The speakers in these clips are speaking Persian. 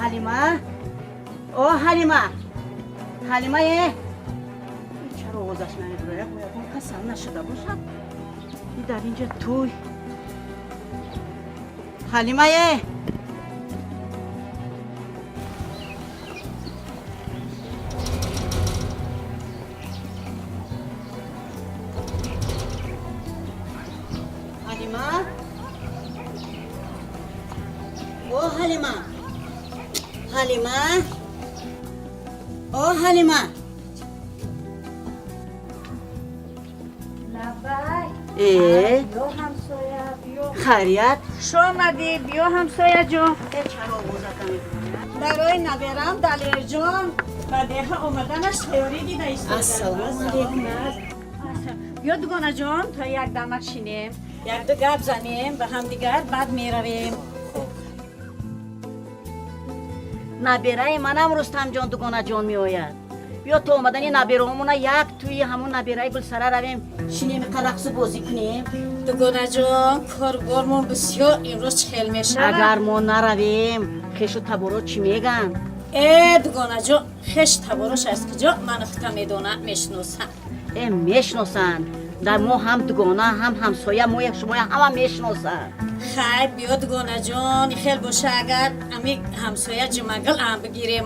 حلیمه او حلیمه چرا آوازش نمیبره؟ باید قسم نشده باشد این در اینجا توی حلیمه حلیمه بیا همسایه بیا خیریت شو آمدی بیا همسایه جان چرا آوازت نمیبره؟ برای نبرم دلیر جان بدیه آمدنش خیاری دیده ایستاده السلام علیکم بیا دوگانه جان تا یک دمک شینیم یک دو گپ زنیم به هم دیگر بعد میرویم نبیره منم رستم جان دوگانه جان می آید بیا تو آمدنی نبیره همونه یک توی همون نبیره گلسره رویم شینیم قلقصو بازی کنیم دوگانه جان کاربارمون بسیار امروز چخیل میشه اگر ما نرویم خیش و تبارو چی میگن؟ دوگانه جان خیش تباروش است که جا من اختا میدونه میشناسم میشناسن در ما هم دوگانه هم همسایه ما یک شما همه میشناسن خیر بیا دوگانه جان خیل باشه اگر امی همسایه جمگل هم بگیریم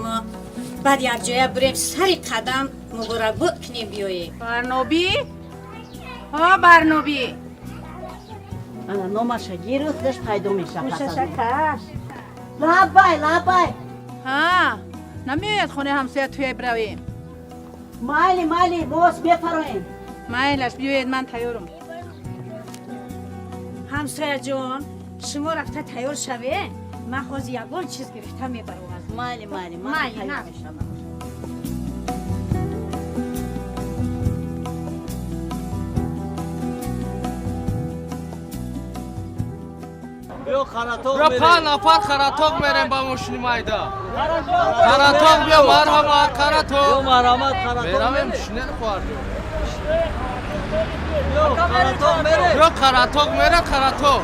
بعد یک جایه بریم سری قدم مبارک کنیم بیاییم برنابی؟ ها برنابی انا نامش گیرو خودش پیدا میشه خوش شکر لبای ها نمیاید خونه همسایه توی برویم مایلی باز بفرمایید مایلش بیاید من تیارم همسایه جان شما رفته تیار شوه من خوز یگان چیز گرفته میبرم مایلی مایلی نمیشم بیا خرطوق بیا پا نفر خرطوق میریم با ماشین مایدا خرطوق بیا مرحمت خرطوق مرحمت خرطوق میرم ماشین خوار بیا خرطوق میره بیا خرطوق میره خرطوق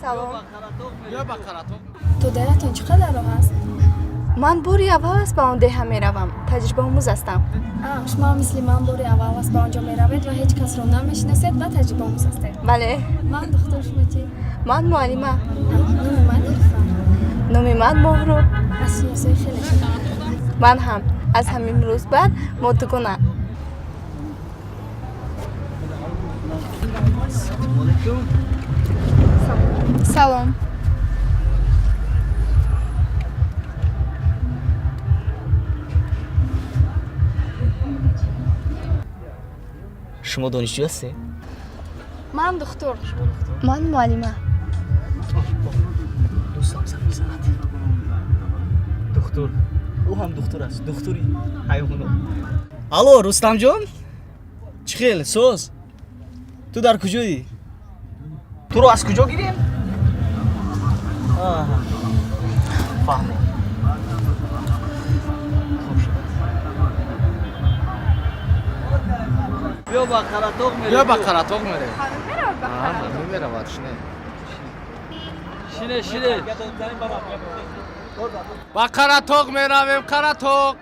سلام بیا با خرطوق تو دلتون چقدر راه است؟ من بوری اول است به آن ده می روم تجربه آموز هستم شما مثل من بوری اول است به آنجا می روید و هیچ کس رو نمیشناسید و تجربه آموز هستید بله من دختر شما چی؟ من معلمه نام من عرفان نام من مهرو از سیاسه خیلی شده من هم از همین روز بعد مدگونه سلام شما دانشجو هستی؟ من دکتر من معلمه دوستم زن میزند دکتر او هم دکتر است دکتری حیوانات الو رستم جان چی خیلی سوز تو در کجایی؟ تو رو از کجا گیریم؟ فهمم بیا با خرطوق میره بیا با خرطوق میره همه میره باید شینه با خرطوق میرویم خرطوق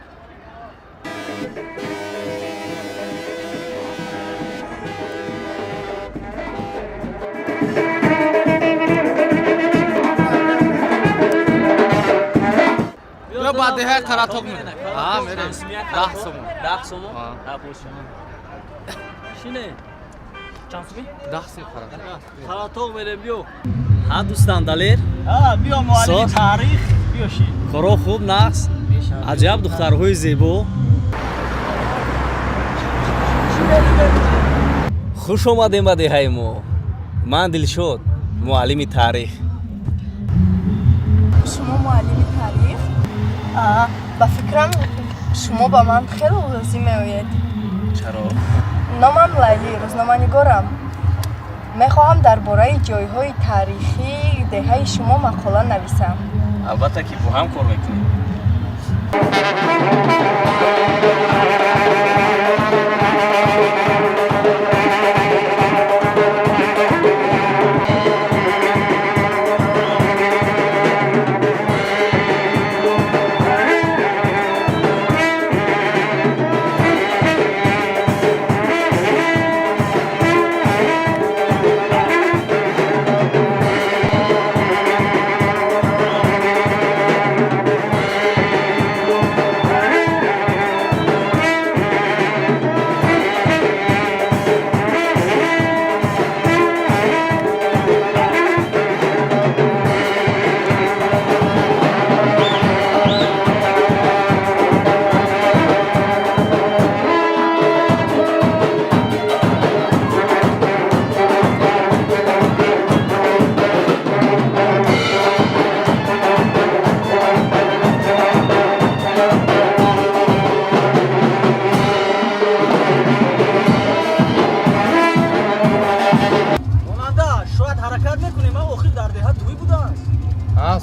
بیا با ده خرطوق میره میره 10 سومون 10 سومون؟ شینه چند سومی؟ 10 سوم خرطوق میره بیا ها دوستان دلیر بیا معلم تاریخ بیا شی کارو خوب نقص عجب دخترهای زیبا خوش آمدیم به دهه ما. من دلشاد، معلم تاریخ. شما معلم تاریخ؟ با فکرم شما با من خیلی بازی می‌آید. چرا؟ نامم لیلی، روزنامه‌نگارم. می‌خواهم درباره جای‌های تاریخی دهه شما مقاله نویسم. البته که با هم کار میکنیم.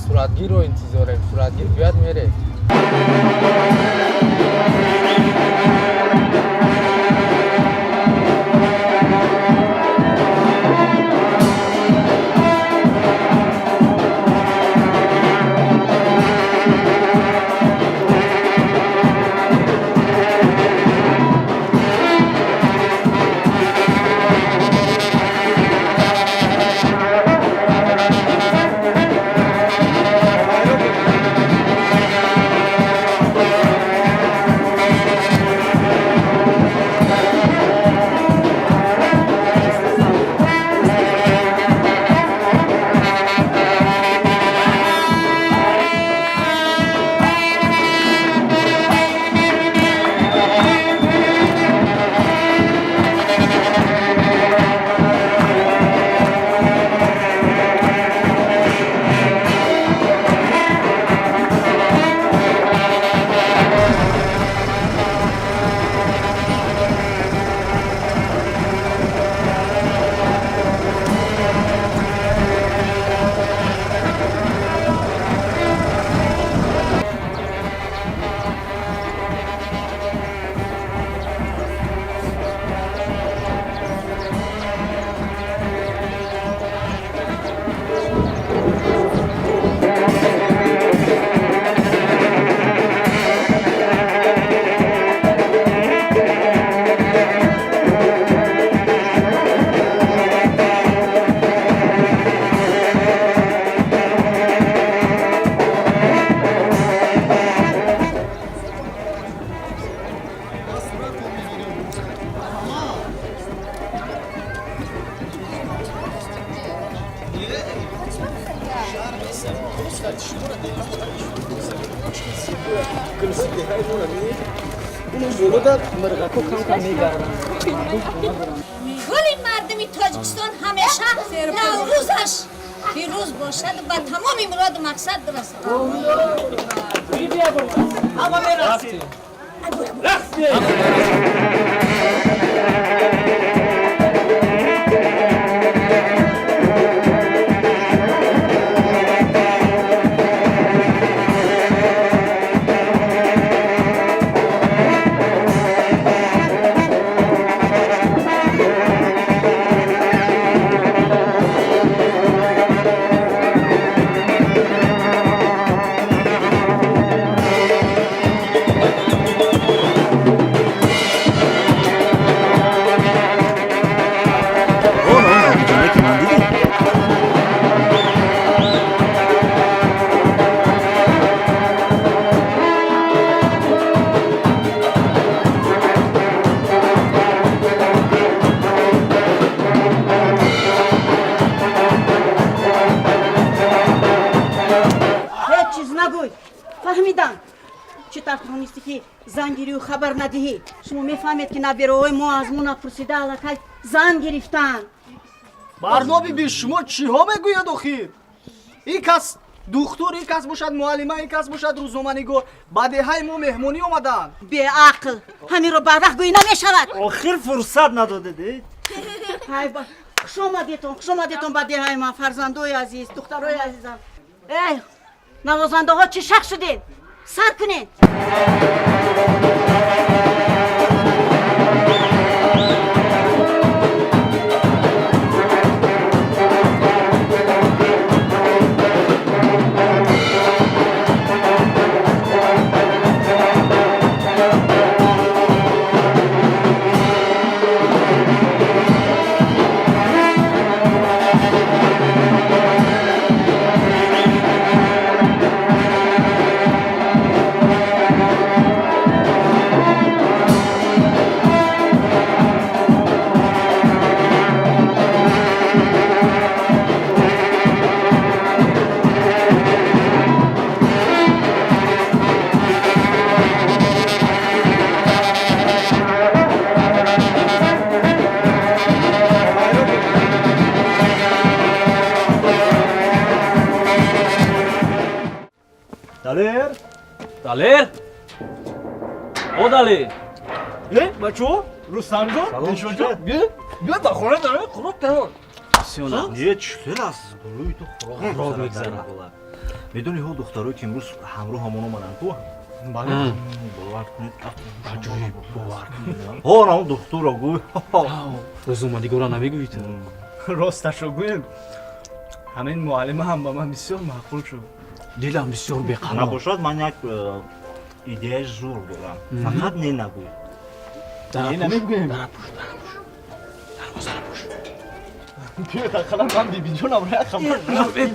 صورتگیر رو انتظاریم. صورتگیر بیاد میره. ولی مردمی تاجیکستان همیشه نوروزش پیروز باشد و به تمام مراد و مقصد برسد. فهمیدم چه تفهمیستی که زنگیری و خبر ندهی. شما میفهمید که نبیروهای ما از مونا پرسیده علکای زن گرفتن. برنامه به شما چی ها میگوید آخیر؟ این کس دکتر، این کس باشد معلمه، این کس باشد روزنامه‌نگار. بعد های ما مهمونی اومدن. به عقل همین رو بر وقت گویی نمیشود. آخر فرصت نداده دید. های با خوش آمدیتون بعد های من فرزندوی عزیز، دخترای عزیزم. ای نوازنده ها چه شخص شدین؟ سر کنین. دلیر دلیر او دلیر بچو رستم جان نشون جان بیا در خونه داره خلاص داره سیونا یه چطور است روی تو خراب میگذره میدونی ها دخترایی که امروز همراه همون اومدن تو بله باور کنید عجیب باور کنید ها اون دکتر رو گوی روزنامه‌نگارا نمیگویید راستشو گویم همین معلمه هم با من بسیار معقول شد. دلم بسیار بی‌قرار نباشد من یک ایده زور دارم فقط نه نگوی نمیگویم بیا داخل من بی جونم را خبر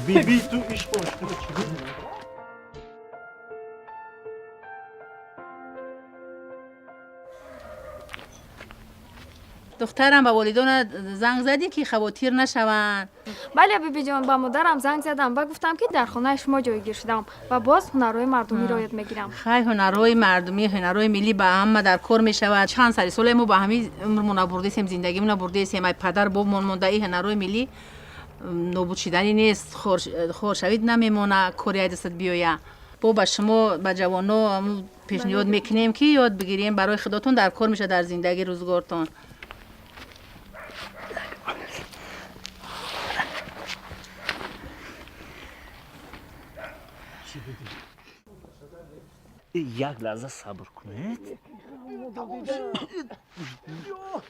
بی تو ایش باش دخترم با والدان زنگ زدی که خواتیر نشوند. بله بیبی جان، با مادرم زنگ زدم و گفتم که در خانه شما جایگیر شدم و باز هنرهای مردمی رعایت میگیرم. خیلی هنرهای مردمی، هنرهای ملی با هم در کار میشود. چند سال سال ما با همین عمرمون بردیم، زندگیمون بردیم، ای پدر بابمون مونده. این هنرهای ملی نابود شدنی نیست، خورشوید نمیمونه کاری دست بیاید. با شما با جوانا پیشنهاد میکنیم که یاد بگیریم برای خودتون در کار میشه در زندگی روزگارتون. یک لحظه صبر کنید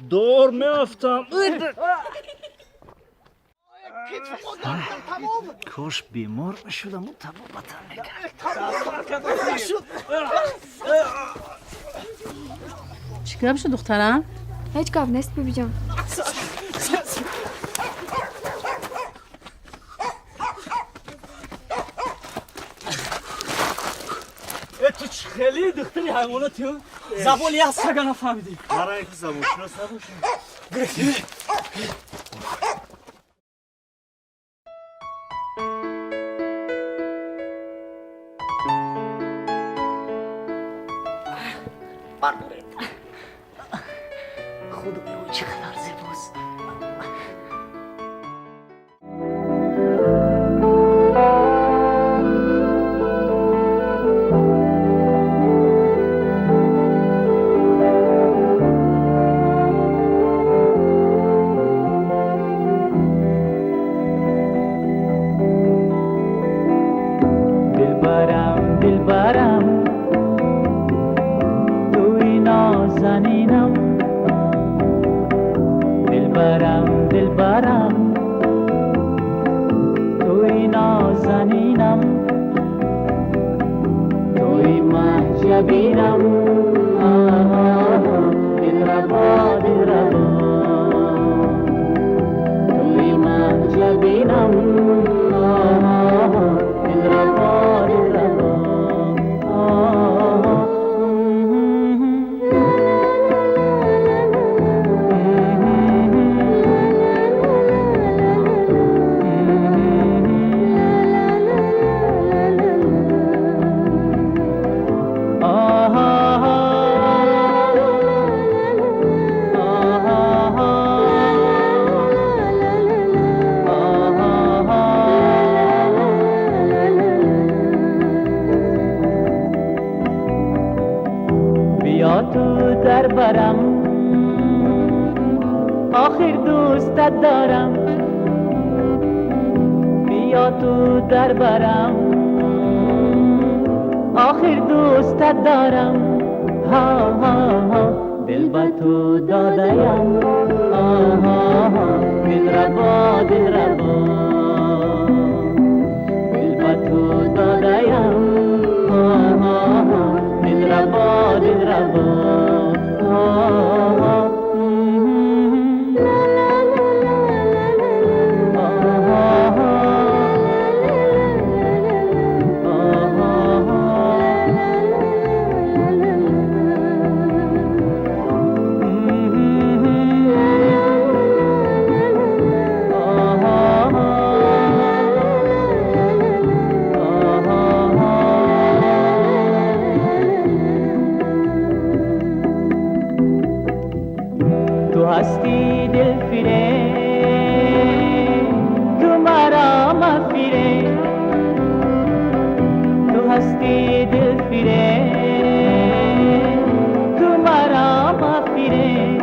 دور میافتم کاش بیمار میشدم و طبابتم میکرد چی گپ شد دخترم؟ هیچ گپ نیست بیبی جان. تو خیلی دختری حیواناتی زبان یک سگه نفهمیدی برای اینکه زبان شناس نباشی خود بگو چقدر زیباست. دلبرم توی نازنینم دلبرم توی نازنینم توی محجبینم دلربا توی محجبینم دلربا آخر دوستت دارم بیا تو در برم آخر دوستت دارم ها ها ها دل با تو دادیم آها ها دل ربا دل ربا دل با تو دادیم آها ها دل ربا دل ربا آها تو هستی دل فیره تو مرا مفیره تو هستی دل فیره تو مرا مفیره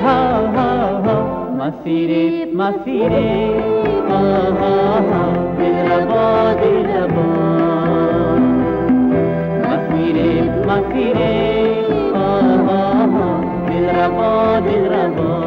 ها ها ها مفیره مفیره ها ها ها دل ربا دل ربا مفیره مفیره ها ها ها دل ربا دل ربا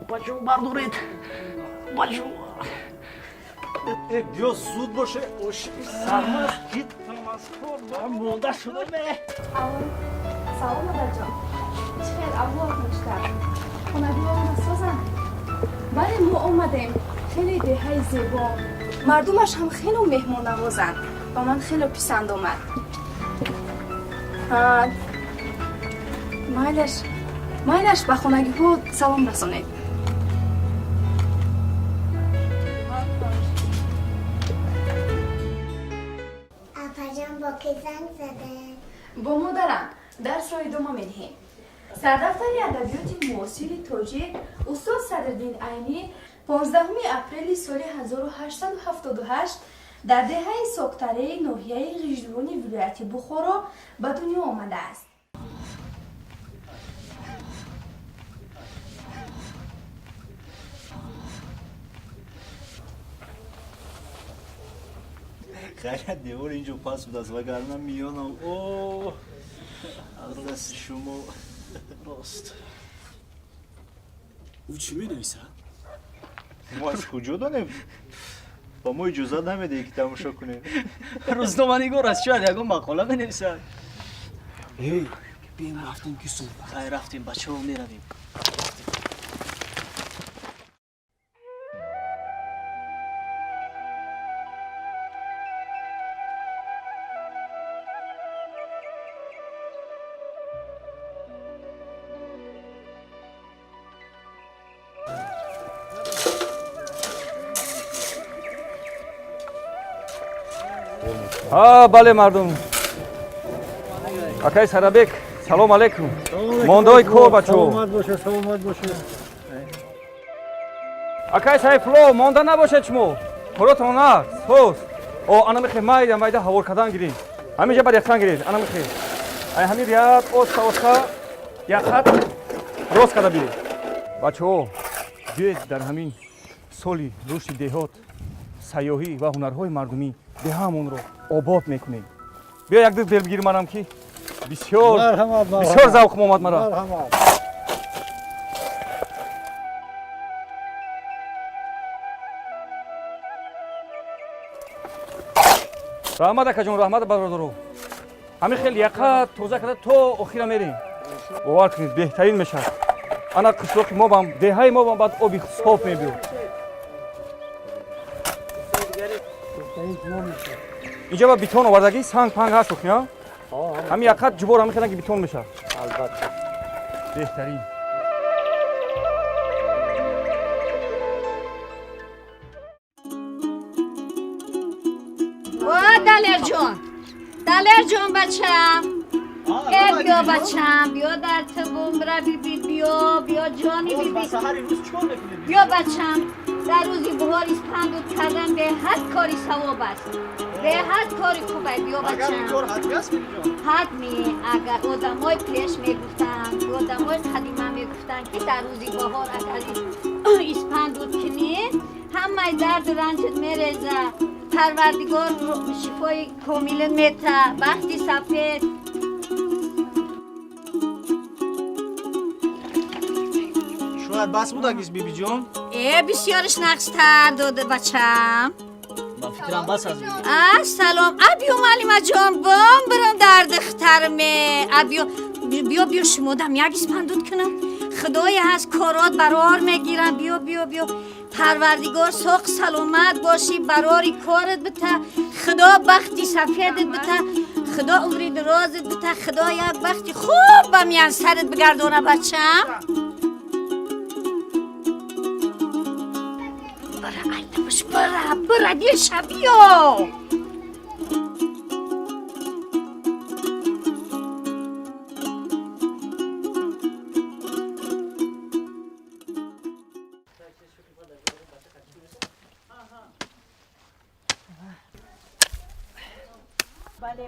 بچه‌ها بردارید بچه‌ها بیا زود باشه سرماز گیت تماسکور با مونده شده به سلام مادر جان چخیر الله مشتر خونگی ها نسازن بله ما اومدیم خیلی دههای زیبا مردمش هم خیلی مهمان نوازن و من خیلی پسند آمد مایلش به خونگی ها سلام رسانید با کی زنگ زده؟ با مادرم درس را ادامه میدهیم. سردفتر ادبیات معاصر تاجیک استاد صدرالدین عینی 15 اپریل سال 1878 در دهه ساکتره ناحیه غیژدوانی ولایت بخارا به دنیا آمده است. خیلی دیوار اینجا پاس بود از وگرنه میانم اوه از دست شما راست او چی می نویسه؟ ما از کجا دانیم؟ با ما اجازه نمیده که تماشا کنیم روزنامه‌نگار است شاید یکم مقاله می نویسه بیم رفتیم که صبح رفتیم بچه ها می رویم بله مردم اکای سرابک سلام علیکم موندای کو بچو سلامت باشه سلامت باشه اکای سایفلو مونده نباشه چمو پروتون است هست او انا میخوام مایده هوار کردن گیریم همینجا بعد یخن گیرید انا میخوام ای همین ریاد اوستا یا خط روز کرده بید بچو بیاید در همین سالی رشد دهات سیاحی و هنرهای مردمی دهامون رو آباد میکنیم بیا یک دست دل بگیری منم که بسیار ذوق اومد مرا رحمت اکا جون رحمت برادرو همین خیلی یقت توزه کرده تو اخیره میریم باور کنید بهترین میشه انا قشلاق ما بام دههای ما بام بعد آبی صاف میبیو اینجا با بیتون آوردگی سنگ پنگ هست بخنیا همین یقت جبور همین خیلی بیتون میشه البته بهترین دلر جون بچم ای بیا بچم بیا در تبون برا بیا جانی بیا بچم در روزی بهار اسپندود کردن به حد کاری ثواب است به حد کاری خوبه بیا بچم حتمی اگر آدمای پیش میگفتن آدمای قدیما میگفتن که در روزی بهار اگر اسپندود کنی همه درد و رنجت میرزه پروردگار شفای کامل میته وقتی سفید شاید بس بود اگیز بیبی جون بسیارش نقصتر داده بچم با فکرم بس از بیبی سلام ابیو معلمه جان برم درد اخترمه بیا شمودم یک اسپندود کنم خدای هست کارات برار میگیرم بیا پروردگار ساق سلامت باشی براری کارت بته خدا بختی سفیدت بته خدا عمری درازت بته خدا یک بختی خوب بمیان سرت بگردونه بچم برا ایتمش برا دیر شبیو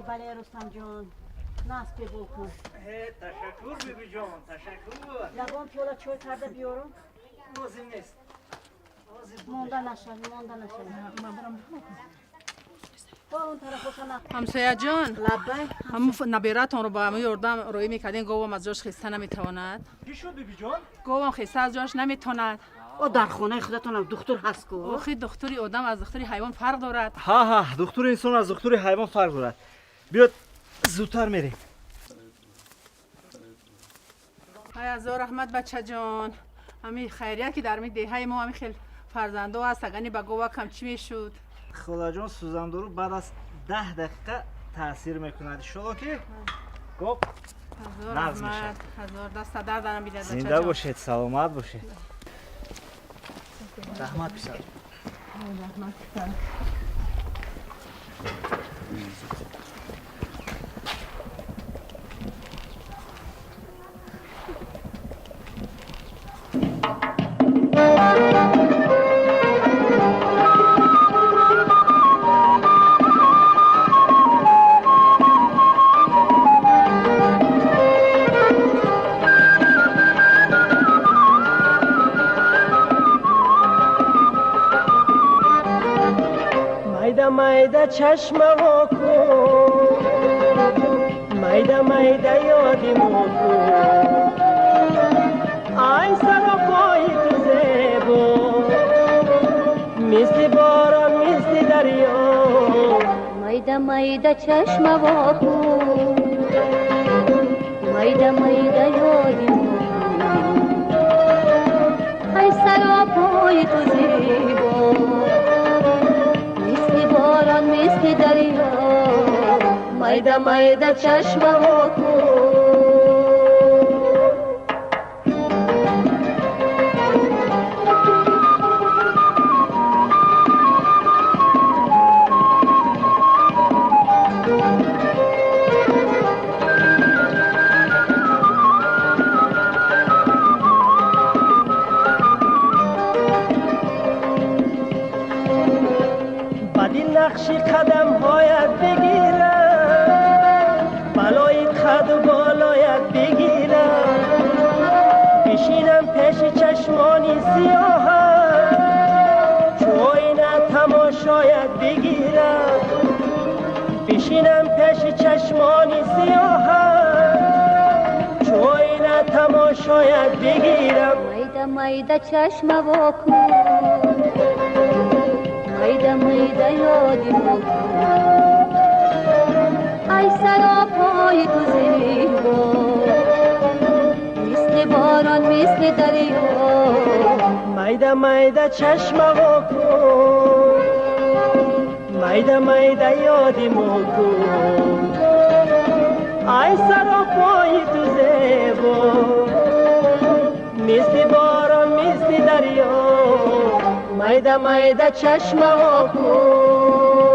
بله رستم جان نصب بکن تشکر بیبی جان تشکر لبان پیالا چای کرده بیارم لازم نیست مانده نشد من برم با اون طرف بکنم همسایه جان لبه همون نبیرتان رو با همه یردم روی میکردین گوام از جاش خسته نمیتواند چی شد بیبی جان؟ گوام خسته از جاش نمیتواند او در خانه خودتون دکتر هست کو آخه دکتری آدم از دکتری حیوان فرق دارد ها دکتر انسان از دکتر حیوان فرق دارد بیاد زودتر میریم های از رحمت بچه جان همین خیریه که در می دهه ما همین خیلی فرزنده هست اگه با گواه کم چی میشد خدا جان سوزندارو بعد از 10 دقیقه تاثیر میکند شما که گپ نغز میشه هزار دست درد دارم بیدد بچه زنده جان باشید سلامت باشید رحمت پسر رحمت پسر مایده چشم ها کن مایده یادی مو کن آی سر و پای تو زیبا مثل باران مثل دریا مایده چشم ها کن مایده یادی مو کن آی سر و پای تو زیبا باران مثل دریا مایده چشم ها کن نقشی قدم هایت بگیرم بالای قد و بالایت بگیرم بشینم پیش چشمانی سیاهم چو آینه تماشایت بگیرم بشینم پیش چشمانی سیاهم چو آینه تماشایت بگیرم مایده چشم وا کن مایده یادی مو کن ای سر و پای تو زیبا مثل باران مثل دریا مایده چشم وا کن مایده یادی مو کن ای سر و پای تو زیبا مثل باران مثل دریا مایده چشم ها کن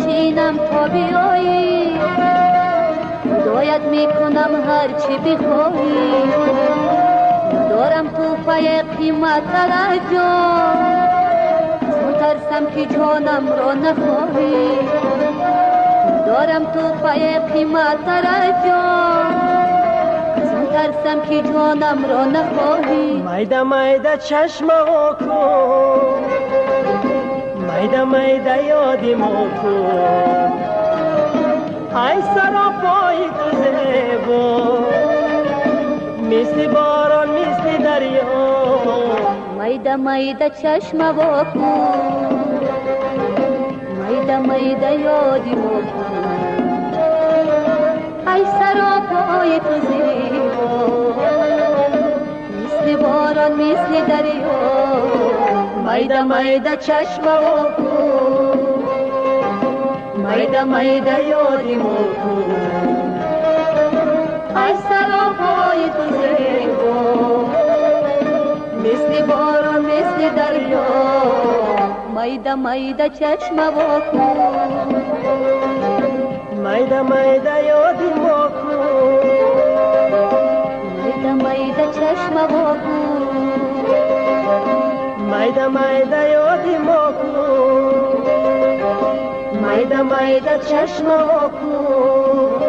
نشینم تا بیایی هدایت میکنم هرچی بخواهی ندارم تو پای قیمت در جان ترسم که جانم را نخواهی ندارم تو پای قیمت در جان ترسم که جانم را نخواهی میده میده چشم کن میده میده یادی ما کن ای سراپای تو زیبا مثل باران مثل دریا میده میده چشم وا کن میده میده یادی ما کن ای سراپای تو زیبا مثل باران مثل دریا میده میده چشم وا کن میده میده یادی ما کن ای سراپای تو زیبا مثل باران مثل دریا میده میده چشم وا کن میده میده یادی ما کن میده میده چشم وا کن میده میده یادی ما کن میده میده چشم وا کن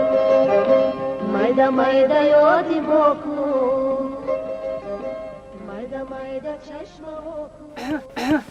میده میده یادی ما کن میده میده چشم وا کن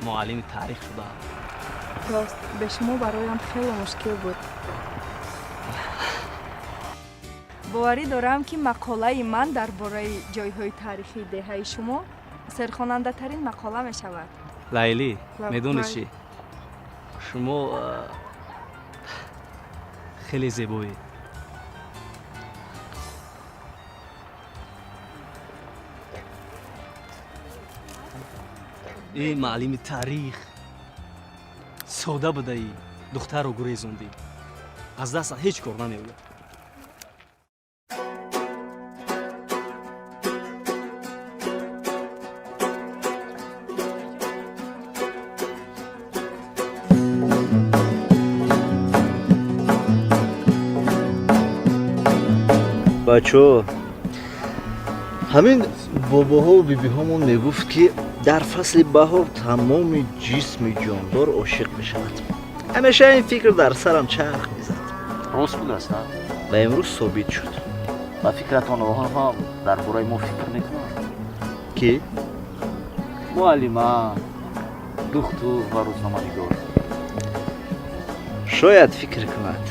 معلم تاریخ شده. راست به شما برایم خیلی مشکل بود. باوری دارم که مقاله من درباره جایهای تاریخی دهه شما سرخواننده ترین مقاله می شود. لیلی میدونی چی؟ شما خیلی زیبایی. این معلم تاریخ ساده بوده ای دختر رو گریزوندی. از دست هیچ کار نمی‌آید. بچه همین باباها و بیبیهامون میگفت که در فصل بهار تمام جسم جاندار عاشق میشود. همیشه این فکر در سرم چرخ میزد. راست بود است و امروز ثابت شد. و فکرتان هم در برای ما فکر میکنم کی؟ معلم، دکتر و روزنامه‌نگار. شاید فکر کند.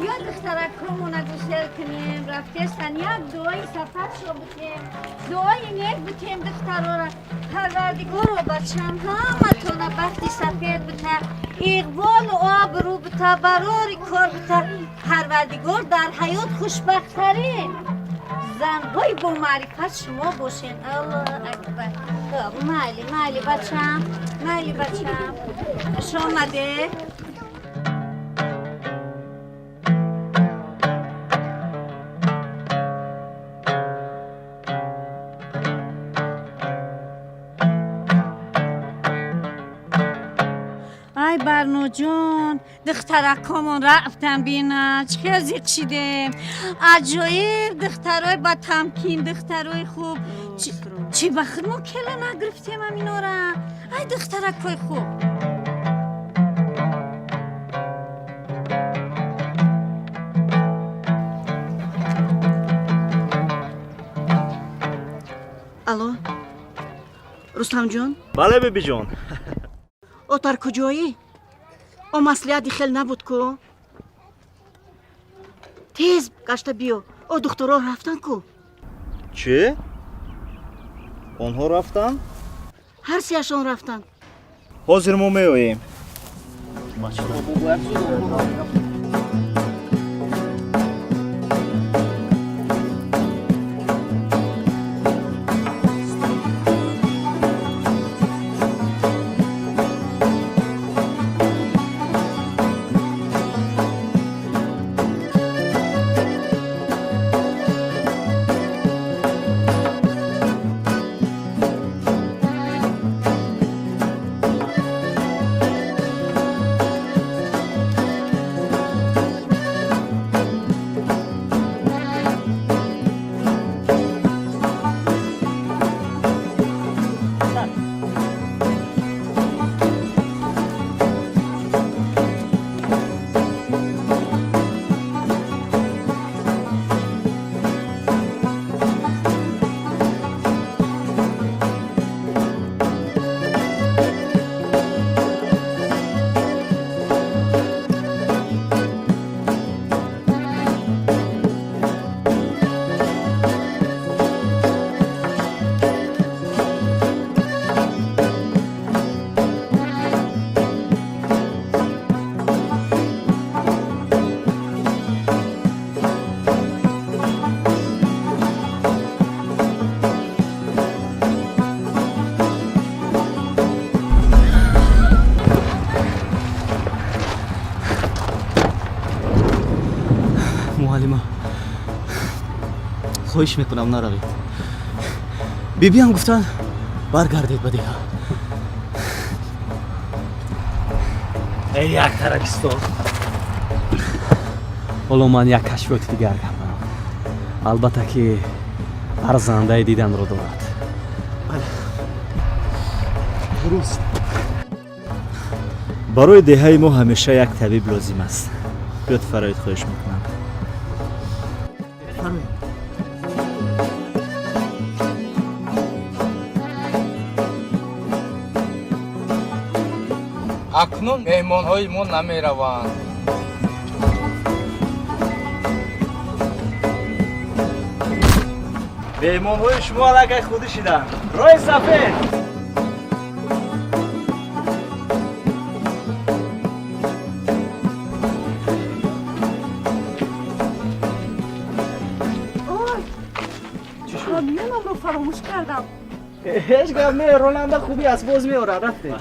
یا دخترکمون گوشل کنیم رفتستن یک دعای سفر شو بکنیم دعای نیک بکنیم دخترها را پروردگار رو بچم همتون بختی سفید بته اقبال و آبرو بته براری کار بته پروردگار در حیات خوشبختترین زنهای با معرفت شما باشین. الله اکبر. مالی بچم خوش آمده. ای برنو جون دخترکمون رفتن بینن چه زیق شیدیم عجایب دخترای با تمکین دخترای خوب چی بخیر ما کلا نگرفتیم همینا را. ای دخترکای خوب الو رستم جون؟ بله بیبی جان. اوتر کجایی؟ او مسئله خیلی نبود کو؟ تیز گشته بیو. او دخترها رفتن کو؟ چه؟ آنها رفتن؟ هر سیاشون رفتن. حاضر ما میاییم. معلمه خواهش میکنم نروید. بیبی هم گفتن برگردید به دیگه. ای یک ترکستان. حالا من یک کشفیات دیگر کنم. البته که ارزنده دیدن رو دارد. بله درست. برای دهه ما همیشه یک طبیب لازم است. بیاد فرایت خواهش میکنم. فرایت. اکنون مهمان‌های ما نمی‌روند. مهمان‌های شما علاقه خودی شدن. رای سفید. کامیونم رو فراموش کردم. هیچ گپ نه راننده خوبی است باز میاره رفته.